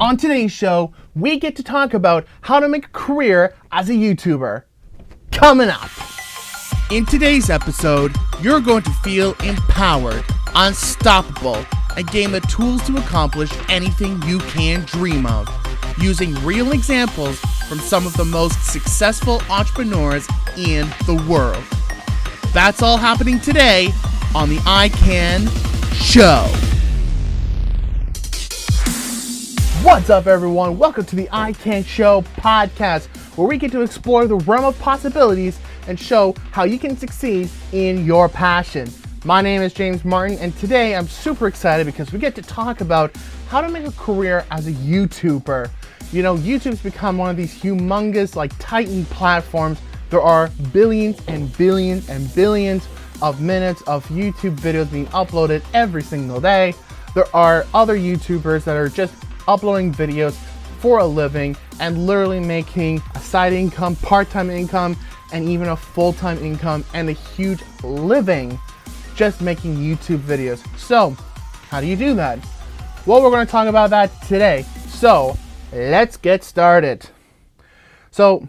On today's show, we get to talk about how to make a career as a YouTuber. Coming up. In today's episode, you're going to feel empowered, unstoppable, and gain the tools to accomplish anything you can dream of, using real examples from some of the most successful entrepreneurs in the world. That's all happening today on the I Can Show. What's up, everyone? Welcome to the I Can Show podcast, where we get to explore the realm of possibilities and show how you can succeed in your passion. My name is James Martin, and today I'm super excited because we get to talk about how to make a career as a YouTuber. You know, YouTube's become one of these humongous, titan platforms. There are billions and billions and billions of minutes of YouTube videos being uploaded every single day. There are other YouTubers that are just uploading videos for a living and literally making a side income, part-time income, and even a full-time income and a huge living just making YouTube videos. So, how do you do that? Well, we're going to talk about that today. So, let's get started. So,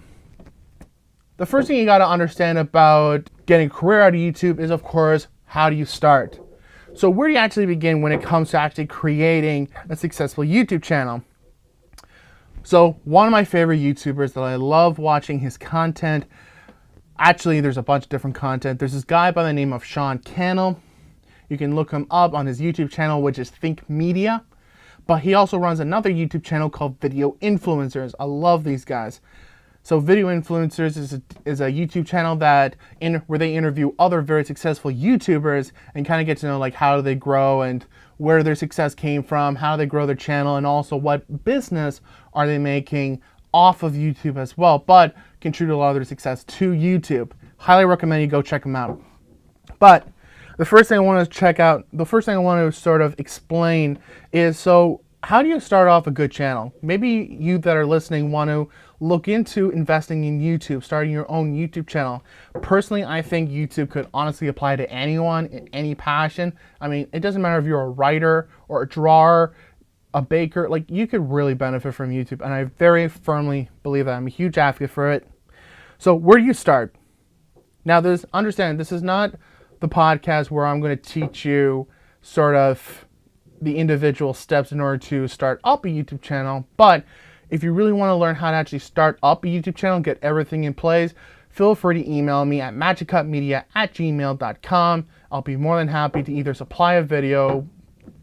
the first thing you got to understand about getting a career out of YouTube is, of course, how do you start? So where do you actually begin when it comes to actually creating a successful YouTube channel? So one of my favorite YouTubers that I love watching his content, actually there's a bunch of different content. There's this guy by the name of Sean Cannell. You can look him up on his YouTube channel, which is Think Media. But he also runs another YouTube channel called Video Influencers. I love these guys. So Video Influencers is a YouTube channel where they interview other very successful YouTubers and kind of get to know how do they grow and where their success came from, how they grow their channel, and also what business are they making off of YouTube as well, but contribute a lot of their success to YouTube. Highly recommend you go check them out. But the first thing I want to sort of explain is, so how do you start off a good channel? Maybe you that are listening want to look into investing in YouTube, starting your own YouTube channel. Personally, I think YouTube could honestly apply to anyone in any passion. I mean, it doesn't matter if you're a writer or a drawer, a baker, you could really benefit from YouTube. And I very firmly believe that. I'm a huge advocate for it. So where do you start? Now, understand, this is not the podcast where I'm going to teach you sort of the individual steps in order to start up a YouTube channel. But if you really want to learn how to actually start up a YouTube channel, get everything in place, feel free to email me at magicupmedia@gmail.com. I'll be more than happy to either supply a video,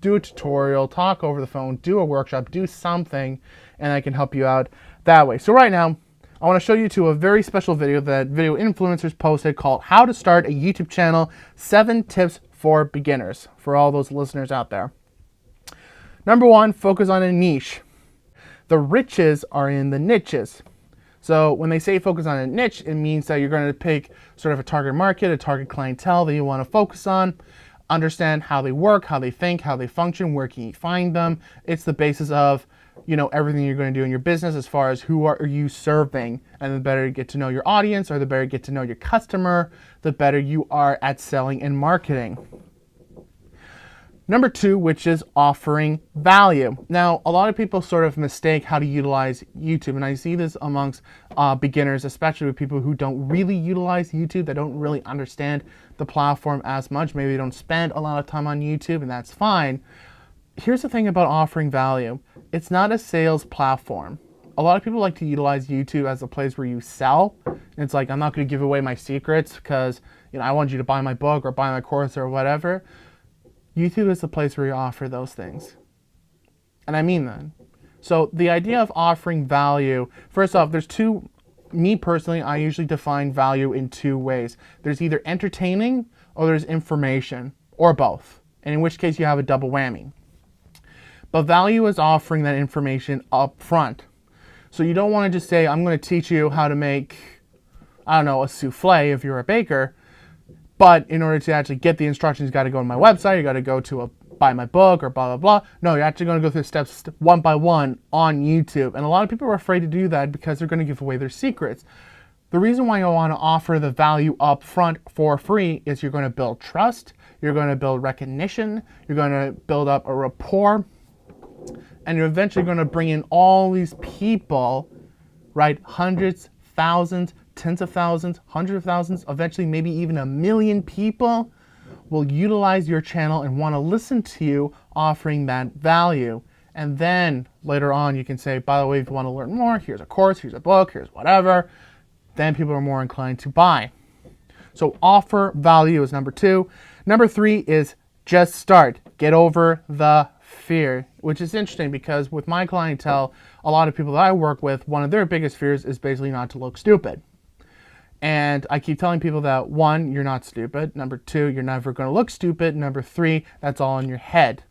do a tutorial, talk over the phone, do a workshop, do something, and I can help you out that way. So right now, I want to show you a very special video that Video Influencers posted called How to Start a YouTube Channel, 7 Tips for Beginners, for all those listeners out there. Number 1, focus on a niche. The riches are in the niches. So when they say focus on a niche, it means that you're going to pick sort of a target market, a target clientele that you want to focus on, understand how they work, how they think, how they function, where can you find them. It's the basis of, everything you're going to do in your business as far as who are you serving. And the better you get to know your audience, or the better you get to know your customer, the better you are at selling and marketing. Number 2, which is offering value. Now, a lot of people sort of mistake how to utilize YouTube, and I see this amongst beginners, especially with people who don't really utilize YouTube, that don't really understand the platform as much. Maybe they don't spend a lot of time on YouTube, and that's fine. Here's the thing about offering value. It's not a sales platform. A lot of people like to utilize YouTube as a place where you sell. And it's I'm not going to give away my secrets because I want you to buy my book or buy my course or whatever. YouTube is the place where you offer those things. And I mean that. So the idea of offering value, first off, me personally, I usually define value in 2 ways. There's either entertaining or there's information, or both. And in which case you have a double whammy. But value is offering that information up front. So you don't want to just say, I'm going to teach you how to make, a souffle if you're a baker. But in order to actually get the instructions, you got to go to my website, you got to go to buy my book or blah, blah, blah. No, you're actually going to go through steps one by one on YouTube. And a lot of people are afraid to do that because they're going to give away their secrets. The reason why you want to offer the value up front for free is you're going to build trust, you're going to build recognition, you're going to build up a rapport, And you're eventually going to bring in all these people, right? Hundreds, thousands, tens of thousands, hundreds of thousands, eventually maybe even 1 million people will utilize your channel and want to listen to you offering that value. And then later on you can say, by the way, if you want to learn more, here's a course, here's a book, here's whatever. Then people are more inclined to buy. So offer value is number 2. Number 3 is just start. Get over the fear, which is interesting because with my clientele, a lot of people that I work with, one of their biggest fears is basically not to look stupid. And I keep telling people that 1, you're not stupid. Number 2, you're never going to look stupid. Number 3, that's all in your head.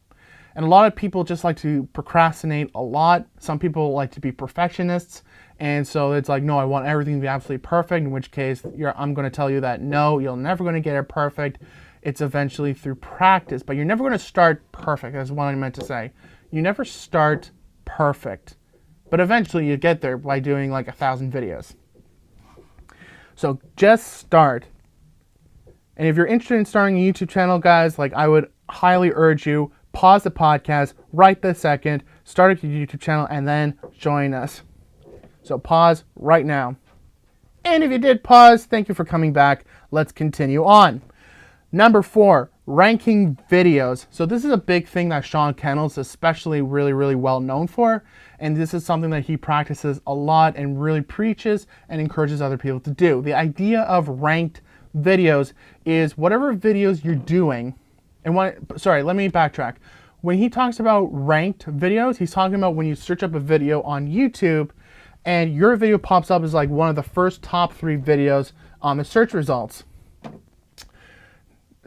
And a lot of people just like to procrastinate a lot. Some people like to be perfectionists. And so it's like, no, I want everything to be absolutely perfect, in which case I'm going to tell you that no, you're never going to get it perfect. It's eventually through practice, but you're never going to start perfect. That's what I meant to say. You never start perfect, but eventually you get there by doing like 1,000 videos. So just start. And if you're interested in starting a YouTube channel, guys, like I would highly urge you, pause the podcast right this second, start a YouTube channel, and then join us. So pause right now. And if you did pause, thank you for coming back. Let's continue on. Number 4, ranking videos. So this is a big thing that Sean Cannell is especially really well known for. And this is something that he practices a lot and really preaches and encourages other people to do. The idea of ranked videos is whatever videos you're doing. And let me backtrack. When he talks about ranked videos, he's talking about when you search up a video on YouTube and your video pops up as like one of the first top 3 videos on the search results.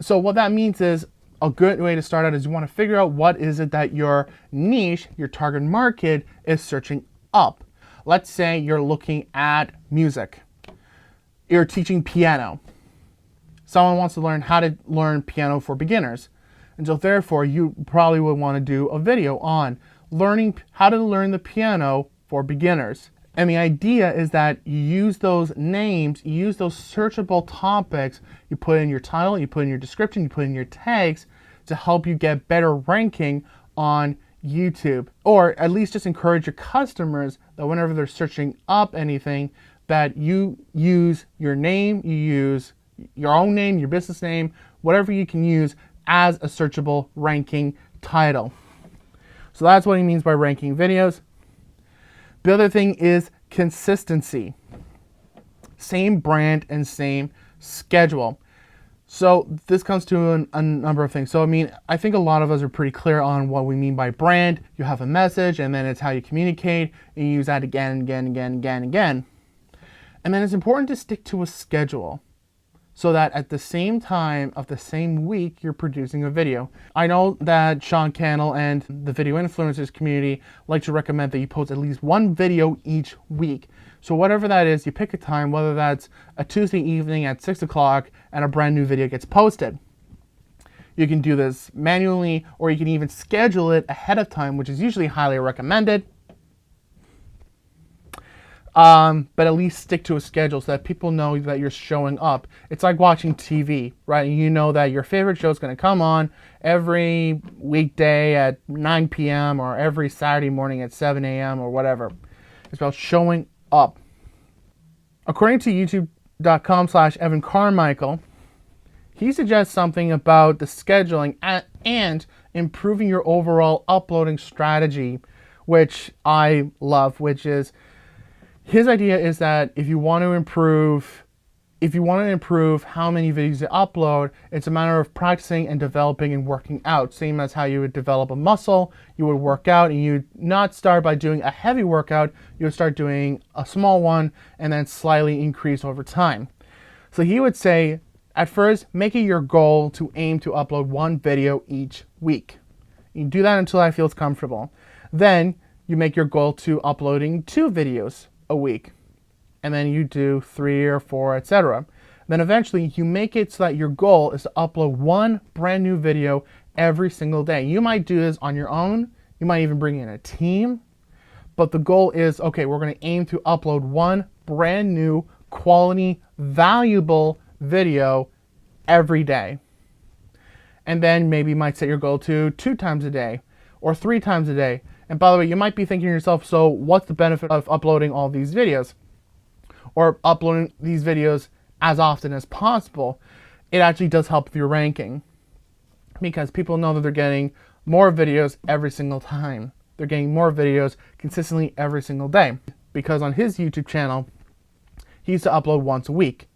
So what that means is a good way to start out is you want to figure out what is it that your niche, your target market is searching up. Let's say you're looking at music. You're teaching piano. Someone wants to learn how to learn piano for beginners. And so therefore you probably would want to do a video on learning how to learn the piano for beginners. And the idea is that you use those names, you use those searchable topics, you put in your title, you put in your description, you put in your tags to help you get better ranking on YouTube. Or at least just encourage your customers that whenever they're searching up anything, that you use your name, you use your own name, your business name, whatever you can use as a searchable ranking title. So that's what he means by ranking videos. The other thing is consistency. Same brand and same schedule. So this comes to a number of things. So I mean, I think a lot of us are pretty clear on what we mean by brand. You have a message and then it's how you communicate and you use that again and again and again and again and again. And then it's important to stick to a schedule so that at the same time of the same week, you're producing a video. I know that Sean Cannell and the video influencers community like to recommend that you post at least 1 video each week. So whatever that is, you pick a time, whether that's a Tuesday evening at 6 o'clock and a brand new video gets posted. You can do this manually, or you can even schedule it ahead of time, which is usually highly recommended. But at least stick to a schedule so that people know that you're showing up. It's like watching TV, right? You know that your favorite show is going to come on every weekday at 9 p.m. or every Saturday morning at 7 a.m. or whatever. It's about showing up. According to youtube.com/Evan Carmichael, he suggests something about the scheduling and improving your overall uploading strategy, which I love, which is his idea is that if you want to improve how many videos you upload, it's a matter of practicing and developing and working out. Same as how you would develop a muscle, you would work out and you'd not start by doing a heavy workout, you would start doing a small one and then slightly increase over time. So he would say, at first, make it your goal to aim to upload 1 video each week. You do that until I feel it's comfortable. Then you make your goal to uploading 2 videos a week, and then you do 3 or 4, etc. Then eventually you make it so that your goal is to upload 1 brand new video every single day. You might do this on your own, you might even bring in a team, but the goal is, okay, we're going to aim to upload 1 brand new quality, valuable video every day. And then maybe you might set your goal to 2 times a day or 3 times a day. And by the way, you might be thinking to yourself, so what's the benefit of uploading all these videos? Or uploading these videos as often as possible? It actually does help with your ranking, because people know that they're getting more videos every single time. They're getting more videos consistently every single day. Because on his YouTube channel, he used to upload once a week.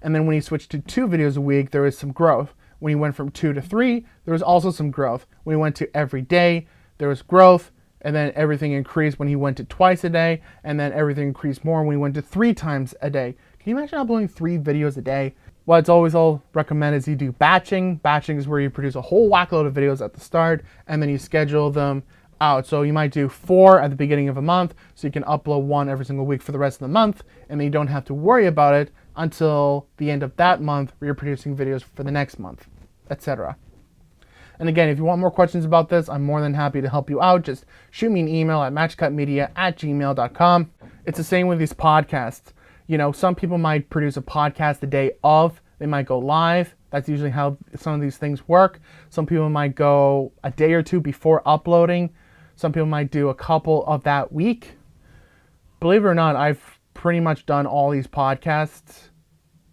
And then when he switched to 2 videos a week, there was some growth. When he went from 2 to 3, there was also some growth. When he went to every day, there was growth. And then everything increased when he went to twice a day. And then everything increased more when he went to 3 times a day. Can you imagine uploading 3 videos a day? What it's always all recommended is you do batching. Batching is where you produce a whole whackload of videos at the start, and then you schedule them out. So you might do 4 at the beginning of a month, so you can upload 1 every single week for the rest of the month, and then you don't have to worry about it until the end of that month where you're producing videos for the next month, etc. And again, if you want more questions about this, I'm more than happy to help you out. Just shoot me an email at matchcutmedia@gmail.com. It's the same with these podcasts. You know, some people might produce a podcast the day of. They might go live. That's usually how some of these things work. Some people might go a day or 2 before uploading. Some people might do a couple of that week. Believe it or not, I've pretty much done all these podcasts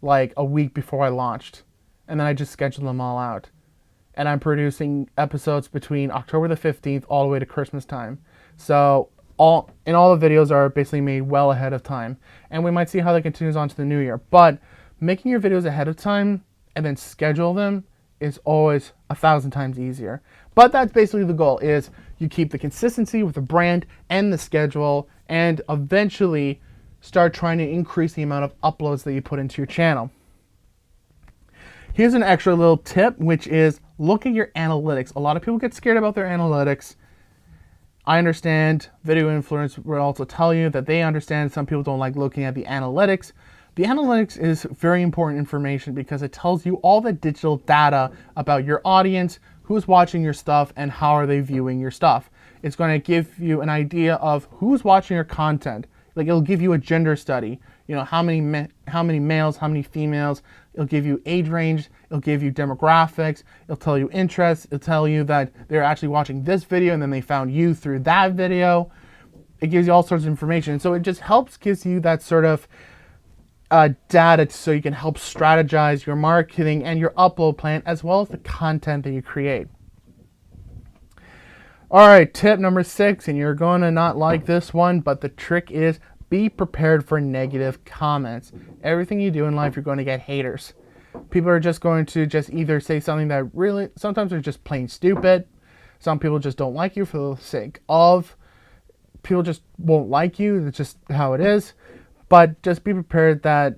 like a week before I launched. And then I just scheduled them all out. And I'm producing episodes between October the 15th all the way to Christmas time. So all the videos are basically made well ahead of time. And we might see how that continues on to the new year. But making your videos ahead of time and then schedule them is always 1,000 times easier. But that's basically the goal, is you keep the consistency with the brand and the schedule, and eventually start trying to increase the amount of uploads that you put into your channel. Here's an extra little tip, which is look at your analytics. A lot of people get scared about their analytics. I understand. Video influencers will also tell you that they understand. Some people don't like looking at the analytics. The analytics is very important information because it tells you all the digital data about your audience, who's watching your stuff, and how are they viewing your stuff. It's going to give you an idea of who's watching your content. Like, it'll give you a gender study. You know, how many males, how many females. It'll give you age range. It'll give you demographics. It'll tell you interests. It'll tell you that they're actually watching this video and then they found you through that video. It gives you all sorts of information. So it just gives you that sort of data so you can help strategize your marketing and your upload plan, as well as the content that you create. All right, tip number 6, and you're going to not like this one, but the trick is be prepared for negative comments. Everything you do in life, you're going to get haters. People are just going to either say something that really, sometimes they're just plain stupid. Some people just don't like you for the sake of. People just won't like you. It's just how it is. But just be prepared that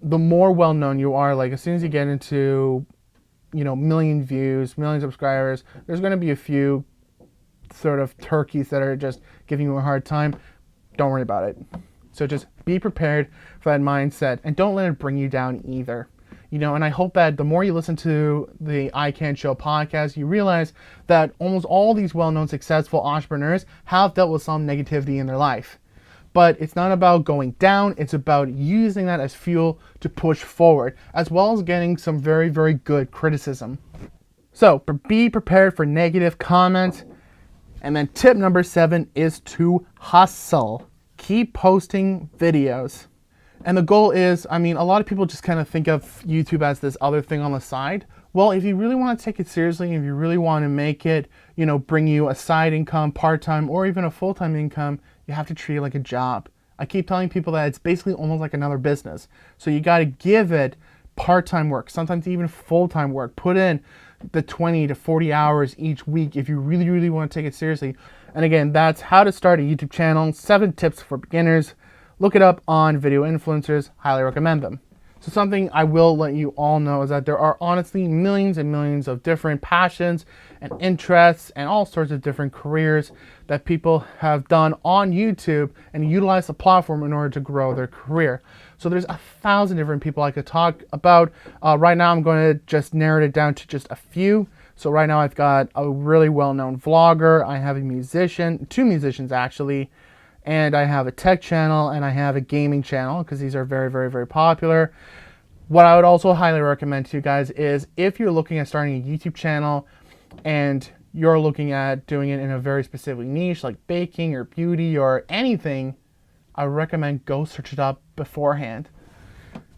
the more well-known you are, like as soon as you get into, you know, million views, million subscribers, there's going to be a few sort of turkeys that are just giving you a hard time. Don't worry about it. So just be prepared for that mindset, and don't let it bring you down either. You know, and I hope that the more you listen to the I Can Show podcast, you realize that almost all these well-known successful entrepreneurs have dealt with some negativity in their life. But it's not about going down, it's about using that as fuel to push forward, as well as getting some very, very good criticism. So be prepared for negative comments. And then tip number 7 is to hustle. Keep posting videos. And the goal is, I mean, a lot of people just kind of think of YouTube as this other thing on the side. Well, if you really want to take it seriously, if you really want to make it, you know, bring you a side income, part-time, or even a full-time income, you have to treat it like a job. I keep telling people that it's basically almost like another business. So you got to give it part-time work, sometimes even full-time work. Put in the 20 to 40 hours each week if you really, really want to take it seriously. And again, that's how to start a YouTube channel, 7 tips for beginners. Look it up on Video Influencers, highly recommend them. So something I will let you all know is that there are honestly millions and millions of different passions and interests and all sorts of different careers that people have done on YouTube and utilize the platform in order to grow their career. So there's 1,000 different people I could talk about. Right now I'm going to just narrow it down to just a few. So right now I've got a really well-known vlogger, I have a musician, 2 musicians actually, and I have a tech channel and I have a gaming channel, because these are very, very, very popular. What I would also highly recommend to you guys is if you're looking at starting a YouTube channel and you're looking at doing it in a very specific niche like baking or beauty or anything, I recommend go search it up beforehand.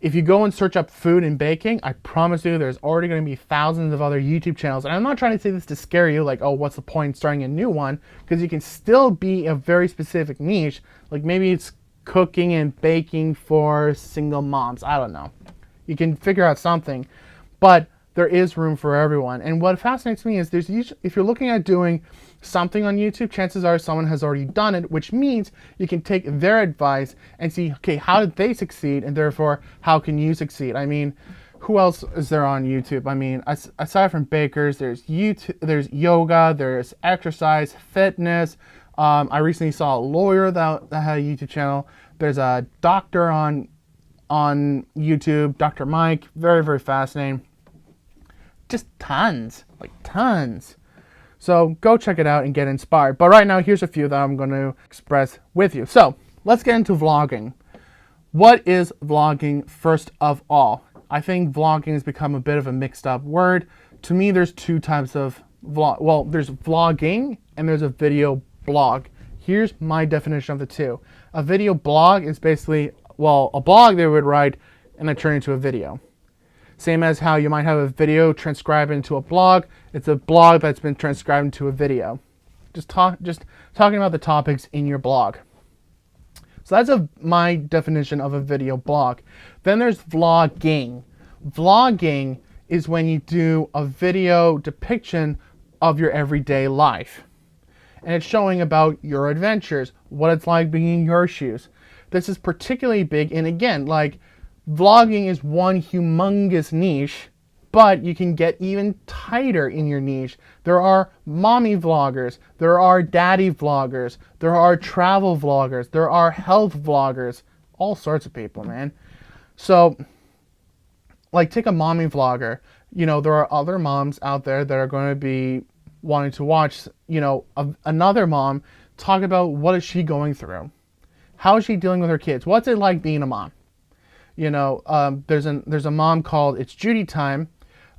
If you go and search up food and baking, I promise you there's already going to be thousands of other YouTube channels. And I'm not trying to say this to scare you, like, oh, what's the point in starting a new one? Because you can still be a very specific niche. Like maybe it's cooking and baking for single moms. I don't know. You can figure out something. But there is room for everyone. And what fascinates me is if you're looking at doing something on YouTube, chances are someone has already done it, which means you can take their advice and see, okay, how did they succeed? And therefore, how can you succeed? I mean, who else is there on YouTube? I mean, aside from bakers, there's there's yoga, there's exercise, fitness. I recently saw a lawyer that had a YouTube channel. There's a doctor on YouTube, Dr. Mike, very, very fascinating. Just tons, like tons. So go check it out and get inspired. But right now, here's a few that I'm going to express with you. So let's get into vlogging. What is vlogging first of all? I think vlogging has become a bit of a mixed up word. To me, there's two types of vlog. Well, there's vlogging and there's a video blog. Here's my definition of the two. A video blog is basically, well, a blog they would write and then turn into a video. Same as how you might have a video transcribed into a blog. It's a blog that's been transcribed into a video. Just talking about the topics in your blog. So that's my definition of a video blog. Then there's vlogging. Vlogging is when you do a video depiction of your everyday life. And it's showing about your adventures, what it's like being in your shoes. This is particularly big, and again, like, vlogging is one humongous niche, but you can get even tighter in your niche. There are mommy vloggers, there are daddy vloggers, there are travel vloggers, there are health vloggers, all sorts of people, man. So, like, take a mommy vlogger. You know, there are other moms out there that are going to be wanting to watch, you know, another mom talk about what is she going through. How is she dealing with her kids? What's it like being a mom? You know, there's a mom called It's Judy Time.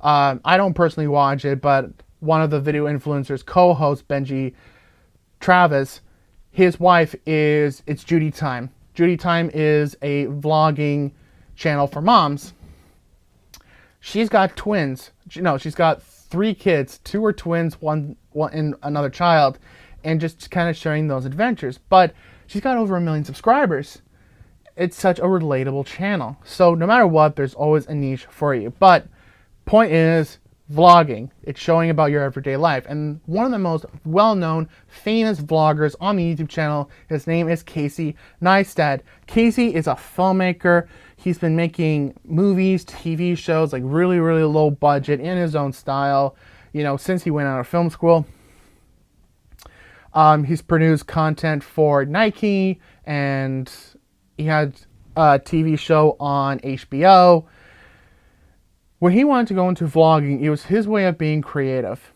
I don't personally watch it, but one of the video influencers co-host, Benji Travis, his wife is It's Judy Time. Judy Time is a vlogging channel for moms. She's got twins. No, she's got 3 kids. 2 are twins, one and another child, and just kind of sharing those adventures. But she's got over 1 million subscribers. It's such a relatable channel. So no matter what, there's always a niche for you. But point is, vlogging. It's showing about your everyday life. And one of the most well-known, famous vloggers on the YouTube channel, his name is Casey Neistat. Casey is a filmmaker. He's been making movies, TV shows, like really, really low budget in his own style, you know, since he went out of film school. He's produced content for Nike, and he had a TV show on HBO. When he wanted to go into vlogging, it was his way of being creative.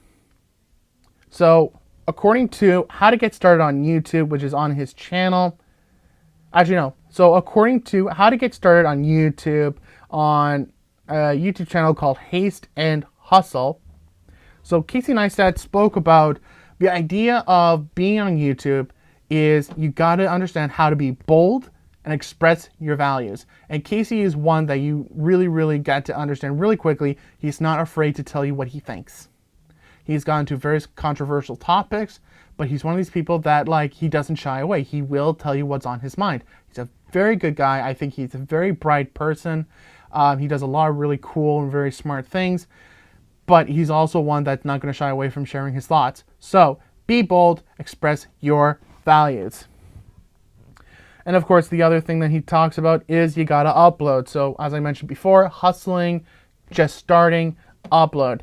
So, according to How to Get Started on YouTube, which is on his channel, actually no. So, according to How to Get Started on YouTube, on a YouTube channel called Haste and Hustle. So, Casey Neistat spoke about the idea of being on YouTube is you got to understand how to be bold and express your values. And Casey is one that you really, really got to understand really quickly. He's not afraid to tell you what he thinks. He's gone to various controversial topics, but he's one of these people that, like, he doesn't shy away. He will tell you what's on his mind. He's a very good guy. I think he's a very bright person. He does a lot of really cool and very smart things, but he's also one that's not going to shy away from sharing his thoughts. So be bold, express your values. And of course, the other thing that he talks about is you gotta upload. So as I mentioned before, hustling, just starting, upload.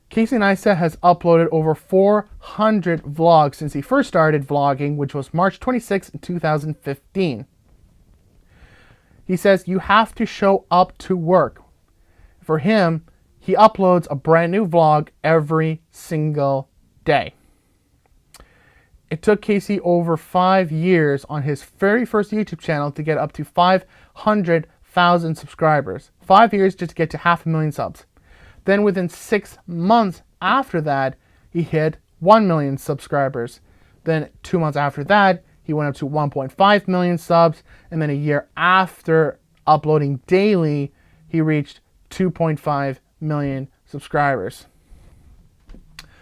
Casey Neistat has uploaded over 400 vlogs since he first started vlogging, which was March 26, 2015. He says you have to show up to work. For him, he uploads a brand new vlog every single day. It took Casey over 5 years on his very first YouTube channel to get up to 500,000 subscribers. 5 years just to get to 500,000 subs. Then within 6 months after that, he hit 1 million subscribers. Then 2 months after that, he went up to 1.5 million subs. And then a year after uploading daily, he reached 2.5 million subscribers.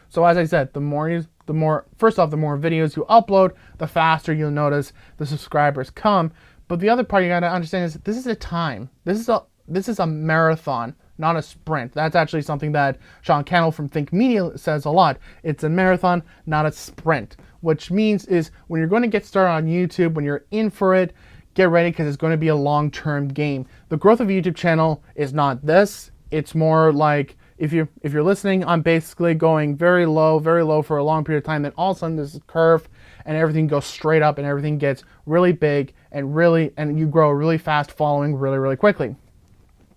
So as I said, the more videos you upload, the faster you'll notice the subscribers come. But the other part you gotta understand is this is a time. This is a marathon, not a sprint. That's actually something that Sean Cannell from Think Media says a lot. It's a marathon, not a sprint. Which means is when you're going to get started on YouTube, when you're in for it, get ready because it's going to be a long-term game. The growth of a YouTube channel is not this. It's more like if you're listening, I'm basically going very low for a long period of time. Then all of a sudden there's a curve and everything goes straight up and everything gets really big and you grow a really fast following really quickly.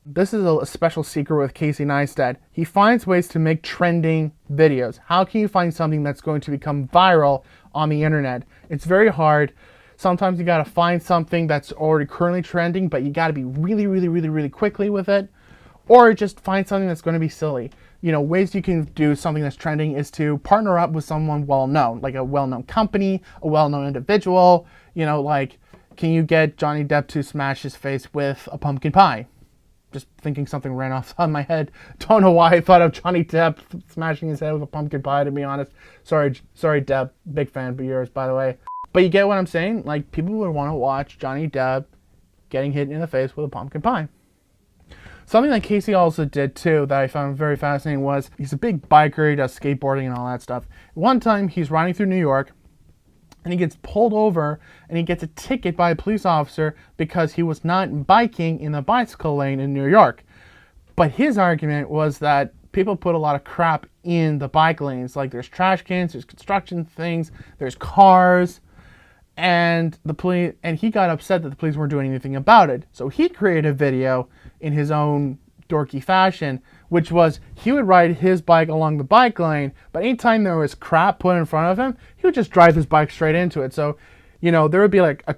This is a special secret with Casey Neistat. He finds ways to make trending videos. How can you find something that's going to become viral on the internet? It's very hard. Sometimes you gotta find something that's already currently trending, but you gotta be really quickly with it. Or just find something that's gonna be silly. You know, ways you can do something that's trending is to partner up with someone well-known, like a well-known company, a well-known individual. You know, like, can you get Johnny Depp to smash his face with a pumpkin pie? Just thinking something ran off on my head. Don't know why I thought of Johnny Depp smashing his head with a pumpkin pie, to be honest. Sorry Depp. Big fan of yours, by the way. But you get what I'm saying? Like, people would want to watch Johnny Depp getting hit in the face with a pumpkin pie. Something that Casey also did too that I found very fascinating was he's a big biker, he does skateboarding and all that stuff. One time he's riding through New York and he gets pulled over and he gets a ticket by a police officer because he was not biking in the bicycle lane in New York. But his argument was that people put a lot of crap in the bike lanes. Like there's trash cans, there's construction things, there's cars, and he got upset that the police weren't doing anything about it. So he created a video in his own dorky fashion, which was he would ride his bike along the bike lane, but anytime there was crap put in front of him, he would just drive his bike straight into it. So, you know, there would be like a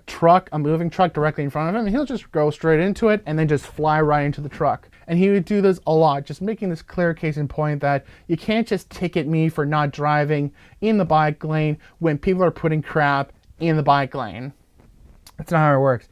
moving truck directly in front of him, and he'll just go straight into it and then just fly right into the truck. And he would do this a lot, just making this clear case in point that you can't just ticket me for not driving in the bike lane when people are putting crap in the bike lane. That's not how it works.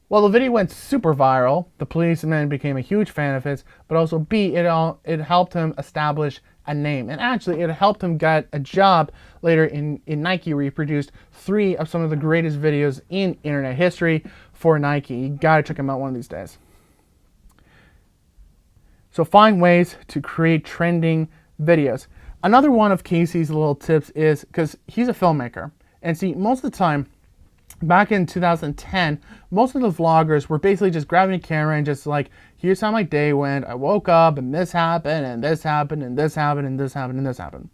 Well, the video went super viral. The policeman became a huge fan of his, but also B, it helped him establish a name. And actually, it helped him get a job later in Nike, where he produced 3 of some of the greatest videos in internet history for Nike. You gotta check him out one of these days. So find ways to create trending videos. Another one of Casey's little tips is, because he's a filmmaker, and see, most of the time, back in 2010, most of the vloggers were basically just grabbing a camera and just like, here's how my day went. I woke up and this happened and this happened and this happened and this happened and this happened.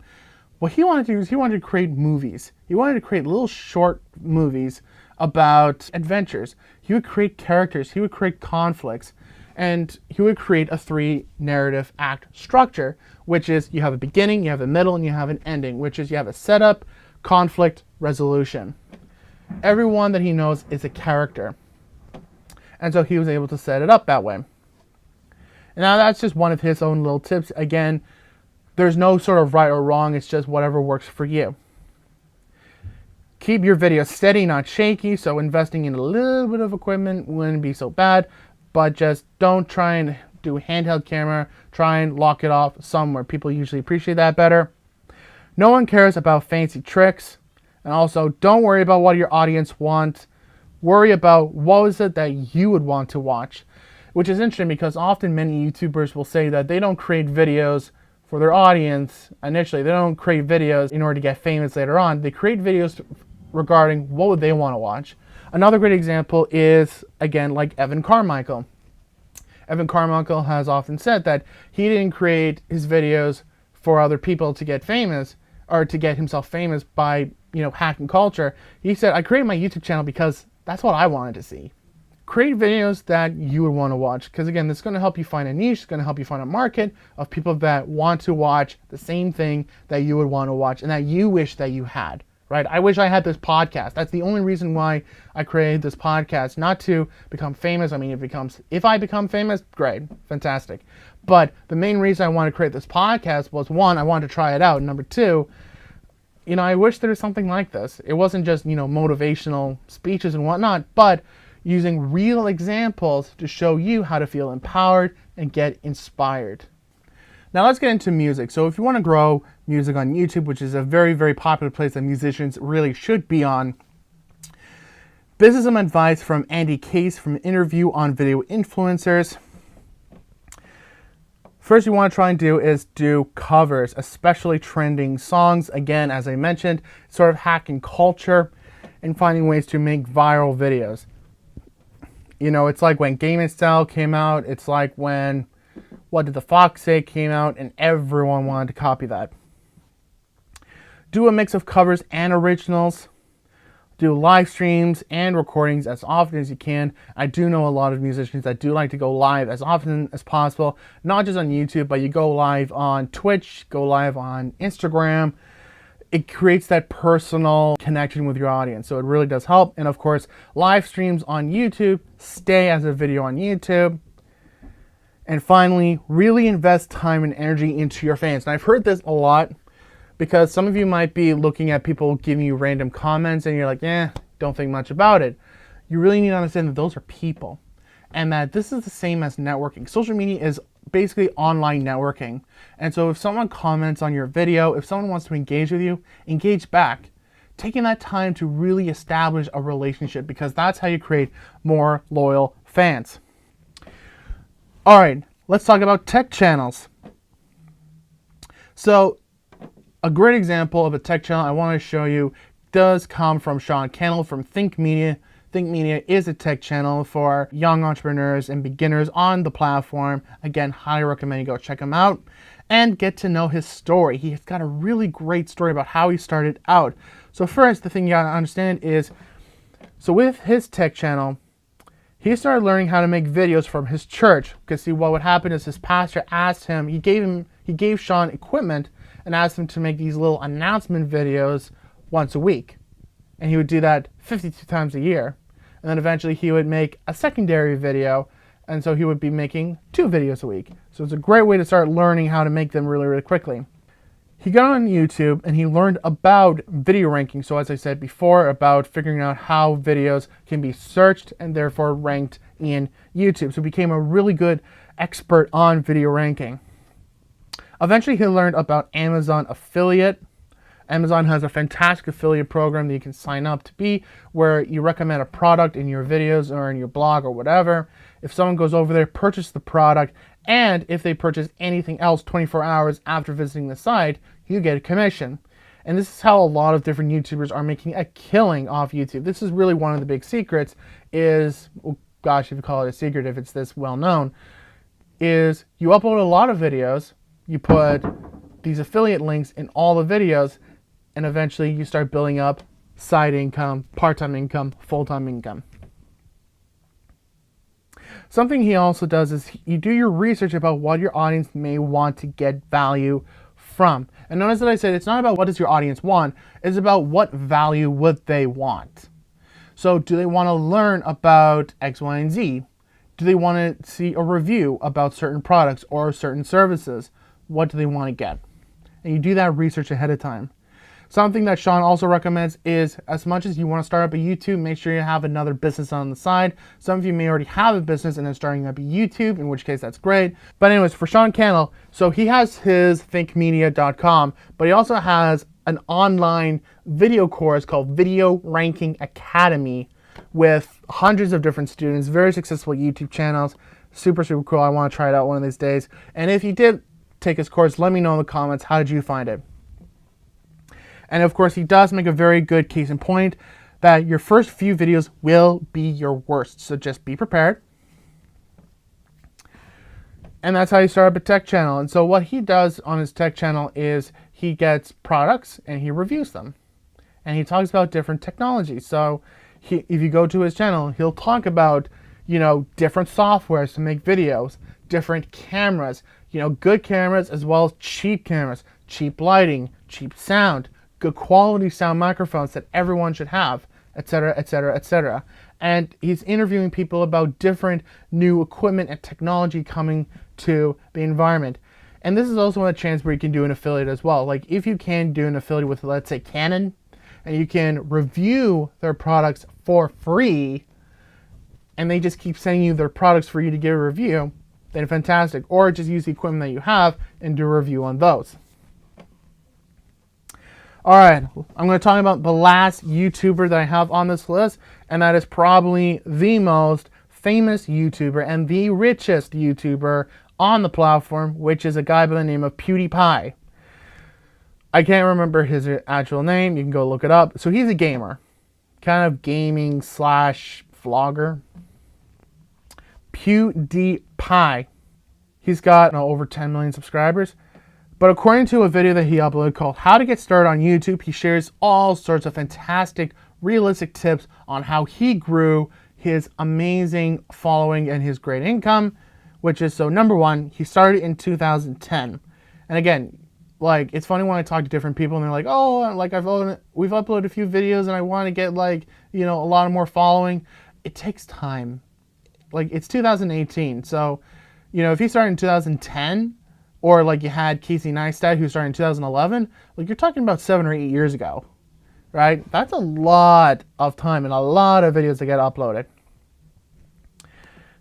What he wanted to do is he wanted to create movies. He wanted to create little short movies about adventures. He would create characters. He would create conflicts. And he would create a 3 narrative act structure, which is you have a beginning, you have a middle, and you have an ending, which is you have a setup, conflict, resolution. Everyone that he knows is a character. And so he was able to set it up that way. And now that's just one of his own little tips. Again, there's no sort of right or wrong. It's just whatever works for you. Keep your video steady, not shaky. So investing in a little bit of equipment wouldn't be so bad. But just don't try and do handheld camera. Try and lock it off somewhere. People usually appreciate that better. No one cares about fancy tricks. And also, don't worry about what your audience wants. Worry about what is it that you would want to watch. Which is interesting because often many YouTubers will say that they don't create videos for their audience initially. They don't create videos in order to get famous later on. They create videos regarding what would they want to watch. Another great example is, again, like Evan Carmichael. Evan Carmichael has often said that he didn't create his videos for other people to get famous or to get himself famous by, hacking culture. He said, I created my YouTube channel because that's what I wanted to see. Create videos that you would want to watch, because again, this is going to help you find a niche. It's going to help you find a market of people that want to watch the same thing that you would want to watch and that you wish that you had, right? I wish I had this podcast. That's the only reason why I created this podcast, not to become famous. I mean, if I become famous, great, fantastic. But the main reason I wanted to create this podcast was, 1, I wanted to try it out. And number 2, I wish there was something like this. It wasn't just, motivational speeches and whatnot, but using real examples to show you how to feel empowered and get inspired. Now let's get into music. So if you want to grow music on YouTube, which is a very, very popular place that musicians really should be on, this is some advice from Andy Case from an interview on Video Influencers. First you want to try and do is do covers, especially trending songs. Again, as I mentioned, sort of hacking culture and finding ways to make viral videos. It's like when Game & Style came out. It's like when What Did the Fox Say came out, and everyone wanted to copy that. Do a mix of covers and originals. Do live streams and recordings as often as you can. I do know a lot of musicians that do like to go live as often as possible, not just on YouTube, but you go live on Twitch, go live on Instagram. It creates that personal connection with your audience, so it really does help. And of course, live streams on YouTube stay as a video on YouTube. And finally, really invest time and energy into your fans. And I've heard this a lot because some of you might be looking at people giving you random comments and you're like, don't think much about it. You really need to understand that those are people and that this is the same as networking. Social media is basically online networking. And so if someone comments on your video, if someone wants to engage with you, engage back. Taking that time to really establish a relationship, because that's how you create more loyal fans. All right, let's talk about tech channels. So a great example of a tech channel I want to show you does come from Sean Cannell from Think Media. Think Media is a tech channel for young entrepreneurs and beginners on the platform. Again, highly recommend you go check him out and get to know his story. He's got a really great story about how he started out. So first, the thing you gotta understand is, so with his tech channel, he started learning how to make videos from his church. Because see, what would happen is his pastor asked him, he gave Sean equipment and asked him to make these little announcement videos once a week. And he would do that 52 times a year. And then eventually he would make a secondary video, and so he would be making 2 videos a week. So it's a great way to start learning how to make them really, really quickly. He got on YouTube and he learned about video ranking. So as I said before, about figuring out how videos can be searched and therefore ranked in YouTube. So he became a really good expert on video ranking. Eventually he learned about Amazon affiliate. Amazon has a fantastic affiliate program that you can sign up to be, where you recommend a product in your videos or in your blog or whatever. If someone goes over there, purchase the product, and if they purchase anything else 24 hours after visiting the site, you get a commission. And this is how a lot of different YouTubers are making a killing off YouTube. This is really one of the big secrets is, well, gosh, if you call it a secret, if it's this well known, is you upload a lot of videos, you put these affiliate links in all the videos, and eventually you start building up side income, part-time income, full-time income. Something he also does is you do your research about what your audience may want to get value from. And notice that I said it's not about what does your audience want, it's about what value would they want. So do they want to learn about X, Y, and Z? Do they want to see a review about certain products or certain services? What do they want to get? And you do that research ahead of time. Something that Sean also recommends is, as much as you want to start up a YouTube, make sure you have another business on the side. Some of you may already have a business and are starting up a YouTube, in which case that's great. But anyways, for Sean Cannell, so he has his thinkmedia.com, but he also has an online video course called Video Ranking Academy with hundreds of different students, very successful YouTube channels. Super, super cool. I want to try it out one of these days. And if you did take his course, let me know in the comments, how did you find it? And of course, he does make a very good case in point that your first few videos will be your worst. So just be prepared. And that's how you start up a tech channel. And so what he does on his tech channel is he gets products and he reviews them. And he talks about different technologies. So if you go to his channel, he'll talk about, different softwares to make videos, different cameras, good cameras as well as cheap cameras, cheap lighting, cheap sound, good quality sound microphones that everyone should have, etc., etc., etc. And he's interviewing people about different new equipment and technology coming to the environment. And this is also a chance where you can do an affiliate as well. Like if you can do an affiliate with, let's say, Canon, and you can review their products for free, and they just keep sending you their products for you to give a review, then fantastic. Or just use the equipment that you have and do a review on those. All right, I'm going to talk about the last YouTuber that I have on this list, and that is probably the most famous YouTuber and the richest YouTuber on the platform, which is a guy by the name of PewDiePie. I can't remember his actual name. You can go look it up. So he's a gamer, kind of gaming slash vlogger. PewDiePie. He's got over 10 million subscribers. But according to a video that he uploaded called How to Get Started on YouTube, he shares all sorts of fantastic, realistic tips on how he grew his amazing following and his great income, which is, so number one, he started in 2010. And again, like, it's funny when I talk to different people and they're like, oh, like we've uploaded a few videos and I want to get like, you know, a lot more following. It takes time. Like, it's 2018. So, you know, if he started in 2010, or like you had Casey Neistat who started in 2011, like you're talking about 7 or 8 years ago, right? That's a lot of time and a lot of videos to get uploaded.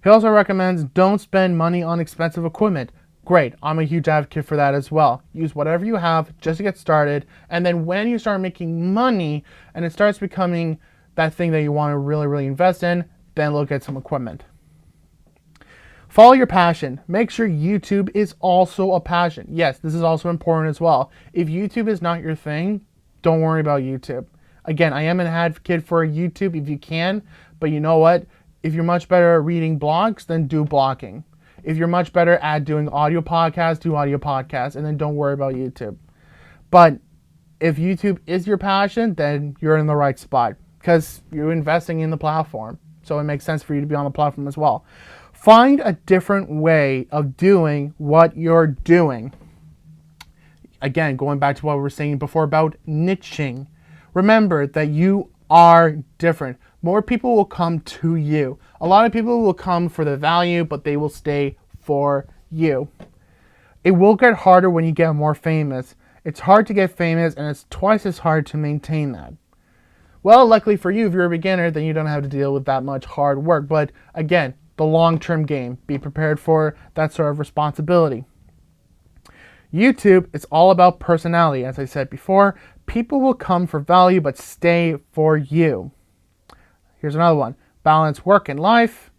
He also recommends don't spend money on expensive equipment. Great, I'm a huge advocate for that as well. Use whatever you have just to get started, and then when you start making money and it starts becoming that thing that you want to really, really invest in, then look at some equipment. Follow your passion. Make sure YouTube is also a passion. Yes, this is also important as well. If YouTube is not your thing, don't worry about YouTube. Again, I am an advocate for YouTube if you can, but you know what? If you're much better at reading blogs, then do blogging. If you're much better at doing audio podcasts, do audio podcasts, and then don't worry about YouTube. But if YouTube is your passion, then you're in the right spot because you're investing in the platform. So it makes sense for you to be on the platform as well. Find a different way of doing what you're doing. Again, going back to what we were saying before about niching. Remember that you are different. More people will come to you. A lot of people will come for the value, but they will stay for you. It will get harder when you get more famous. It's hard to get famous, and it's twice as hard to maintain that. Well, luckily for you, if you're a beginner, then you don't have to deal with that much hard work. But again, the long-term game. Be prepared for that sort of responsibility. YouTube, it's all about personality. As I said before, people will come for value, but stay for you. Here's another one. Balance work and life.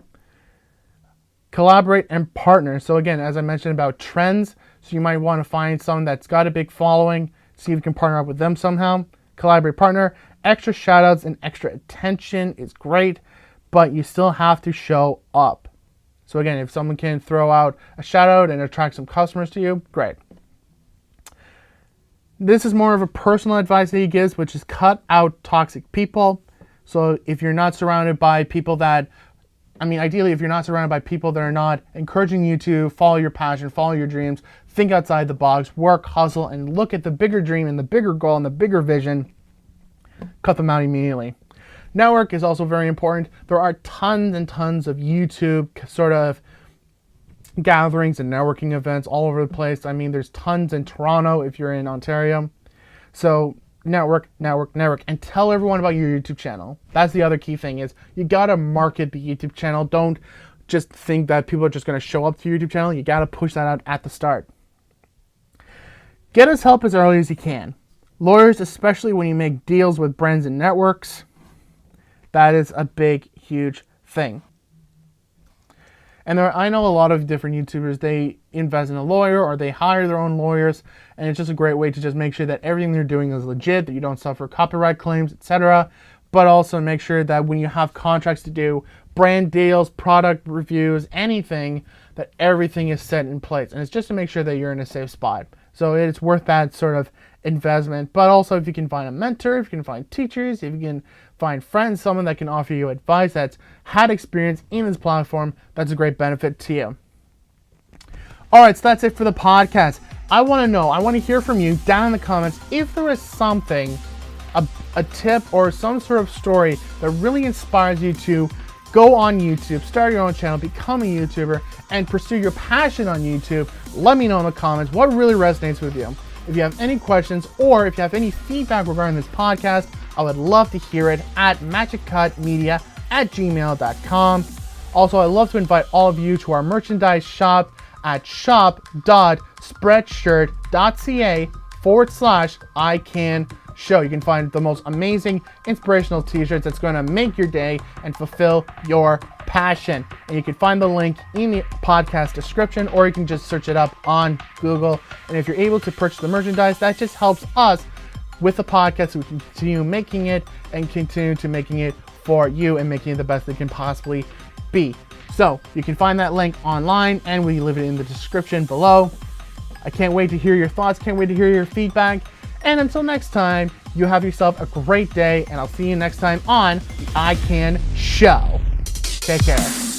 Collaborate and partner. So again, as I mentioned about trends, so you might want to find someone that's got a big following, see if you can partner up with them somehow. Collaborate, partner. Extra shout-outs and extra attention is great, but you still have to show up. So again, if someone can throw out a shout out and attract some customers to you, great. This is more of a personal advice that he gives, which is cut out toxic people. So if you're not surrounded by people that, ideally, if you're not surrounded by people that are not encouraging you to follow your passion, follow your dreams, think outside the box, work, hustle, and look at the bigger dream and the bigger goal and the bigger vision, cut them out immediately. Network is also very important. There are tons and tons of YouTube sort of gatherings and networking events all over the place. There's tons in Toronto if you're in Ontario. So network, and tell everyone about your YouTube channel. That's the other key thing is you gotta market the YouTube channel. Don't just think that people are just gonna show up to your YouTube channel. You gotta push that out at the start. Get us help as early as you can. Lawyers, especially when you make deals with brands and networks, that is a big, huge thing. And I know a lot of different YouTubers, they invest in a lawyer or they hire their own lawyers, and it's just a great way to just make sure that everything they're doing is legit, that you don't suffer copyright claims, etc. But also make sure that when you have contracts to do brand deals, product reviews, anything, that everything is set in place. And it's just to make sure that you're in a safe spot. So it's worth that sort of investment. But also if you can find a mentor, if you can find teachers, if you can find friends, someone that can offer you advice that's had experience in this platform, that's a great benefit to you. All right, so that's it for the podcast. I want to hear from you down in the comments if there is something, a tip or some sort of story that really inspires you to go on YouTube, start your own channel, become a YouTuber, and pursue your passion on YouTube. Let me know in the comments what really resonates with you. If you have any questions or if you have any feedback regarding this podcast, I would love to hear it at magicutmedia@gmail.com. Also, I'd love to invite all of you to our merchandise shop at shop.spreadshirt.ca/iCanShow. You can find the most amazing inspirational t-shirts that's going to make your day and fulfill your passion. And you can find the link in the podcast description, or you can just search it up on Google. And if you're able to purchase the merchandise, that just helps us with the podcast so we can continue making it and continue to making it for you and making it the best it can possibly be. So you can find that link online, and we leave it in the description below. I can't wait to hear your thoughts, can't wait to hear your feedback. And until next time, you have yourself a great day, and I'll see you next time on the I Can Show. Take care.